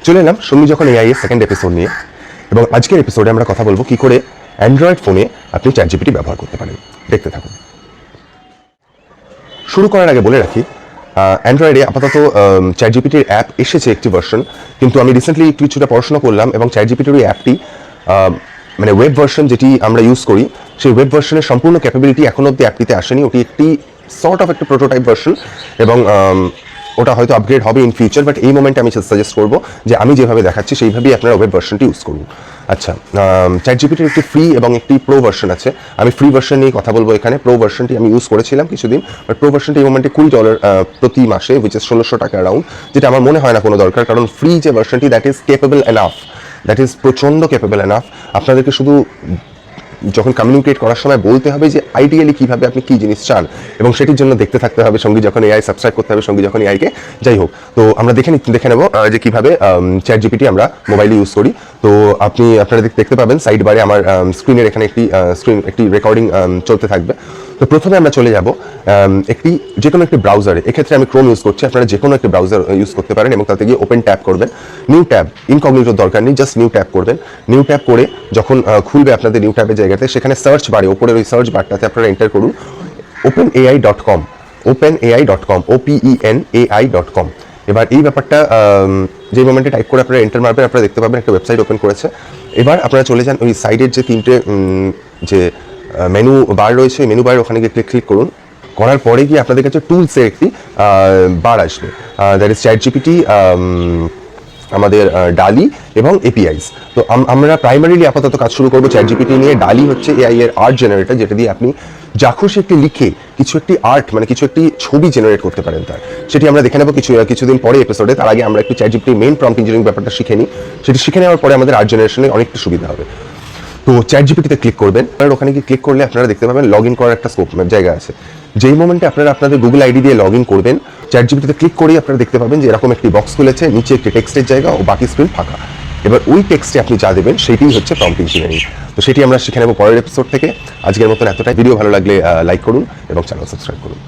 চলে এলাম সঙ্গী যখন এআই এর সেকেন্ড এপিসোড নিয়ে, এবং আজকের এপিসোডে আমরা কথা বলবো কি করে অ্যান্ড্রয়েড ফোনে আপনি চ্যাটজিপিটি ব্যবহার করতে পারেন। দেখতে থাকুন। শুরু করার আগে বলে রাখি, অ্যান্ড্রয়েডে আপাতত চ্যাটজিপিটির অ্যাপ এসেছে একটি ভার্সন, কিন্তু আমি রিসেন্টলি কিছুটা পড়াশোনা করলাম এবং চ্যাটজিপিটির ওই অ্যাপটি মানে ওয়েব ভার্সন যেটি আমরা ইউজ করি, সেই ওয়েব ভার্সনের সম্পূর্ণ ক্যাপাবিলিটি এখনো অব্দি অ্যাপটিতে আসেনি। ওটি একটি সর্ট অফ একটা প্রোটোটাইপ ভার্সন এবং ওটা হয়তো আপগ্রেড হবে ইন ফিউচার, বাট এই মোমেন্টে আমি সাজেস্ট করবো যে আমি যেভাবে দেখাচ্ছি সেইভাবেই আপনারা ওয়েব ভার্সনটি ইউজ করুন। আচ্ছা, চ্যাটজিপিটির একটি ফ্রি এবং একটি প্রো ভার্সন আছে। আমি ফ্রি ভার্সন নিয়ে কথা বলবো এখানে। প্রো ভার্সনটি আমি ইউজ করেছিলাম কিছুদিন, বাট প্রো ভার্সনটি এই মোমেন্টে $20 প্রতি মাসে, উইচ ইজ 1600 টাকা অ্যারাউন্ড, যেটা আমার মনে হয় না কোনো দরকার, কারণ ফ্রি যে ভার্সনটি that is capable enough, that is প্রচণ্ড কেপেবল এনাফ। আপনাদেরকে শুধু যখন কমিউনিকেট করার সময় বলতে হবে যে আইডিয়ালি কীভাবে আপনি কী জিনিস চান, এবং সেটির জন্য দেখতে থাকতে হবে সঙ্গী যখন এআই, সাবস্ক্রাইব করতে হবে সঙ্গী যখন এআইকে। যাই হোক, তো আমরা দেখে নেব যে কীভাবে চ্যাটজিপিটি আমরা মোবাইলে ইউজ করি। তো আপনারা দেখতে পাবেন সাইড বারে আমার স্ক্রিনের এখানে একটি রেকর্ডিং চলতে থাকবে। তো প্রথমে আমরা চলে যাব যে কোনো একটি ব্রাউজারে। এক্ষেত্রে আমি ক্রোম ইউজ করছি, আপনারা যে কোনো একটি ব্রাউজার ইউজ করতে পারেন এবং তাতে গিয়ে ওপেন ট্যাপ করবেন। নিউ ট্যাব, ইনকগনিটোর দরকার নেই, জাস্ট নিউ ট্যাপ করবেন। নিউ ট্যাপ করে যখন খুলবে আপনাদের নিউ ট্যাবের জায়গাতে, সেখানে সার্চ বারে ওপরের ওই সার্চ বারটাতে আপনারা এন্টার করুন openai.com, openai.com, openai.com। এবার এই ব্যাপারটা যে মোমেন্টে টাইপ করে আপনারা এন্টার মারবেন, আপনারা দেখতে পাবেন একটা ওয়েবসাইট ওপেন করেছে। এবার আপনারা চলে যান ওই সাইডের যে তিনটে যে মেনু বার রয়েছে, মেনু বার ওখানে গিয়ে ক্লিক করুন। করার পরে গিয়ে আপনাদের কাছে টুলসের একটি বার আসবে, দ্যাট ইজ চ্যাটজিপিটি, আমাদের ডালি এবং এপিআইস। তো আমরা প্রাইমারিলি আপাতত কাজ শুরু করবো চ্যাটজিপিটি নিয়ে। ডালি হচ্ছে এআই এর আর্ট জেনারেটর, যেটা দিয়ে আপনি যা খুশি একটি লিখে কিছু একটি আর্ট মানে কিছু একটি ছবি জেনারেট করতে পারেন। তার সেটি আমরা দেখে নেবো কিছুদিন পরে এপিসোডে। তার আগে আমরা একটু চ্যাটজিপিটি মেইন প্রম্পট ইঞ্জিনিয়ারিং ব্যাপারটা শিখে নিই। সেটি শিখে নেওয়ার পরে আমাদের আর্ট জেনারেশনে অনেকটা সুবিধা হবে। তো চ্যাটজিপিটিতে ক্লিক করবেন, আর ওখানে গিয়ে ক্লিক করলে আপনারা দেখতে পাবেন লগ ইন করার একটা স্কোপ জায়গা আছে। যেই মোমেন্টে আপনারা আপনাদের গুগল আইডি দিয়ে লগ ইন করবেন, চ্যাটজিপিটিতে ক্লিক করেই আপনারা দেখতে পাবেন যে এরকম একটি বক্স খুলেছে, নিচে একটি টেক্সটের জায়গা ও বাকি স্ক্রিন ফাঁকা। এবার ওই টেক্সটে আপনি যা দেবেন সেটাই হচ্ছে প্রম্পট ইঞ্জিনিয়ারিং। তো সেটি আমরা শিখে নেব পরের এপিসোড থেকে। আজকের মতন এতটাই। ভিডিও ভালো লাগলে লাইক করুন এবং চ্যানেল সাবস্ক্রাইব করুন।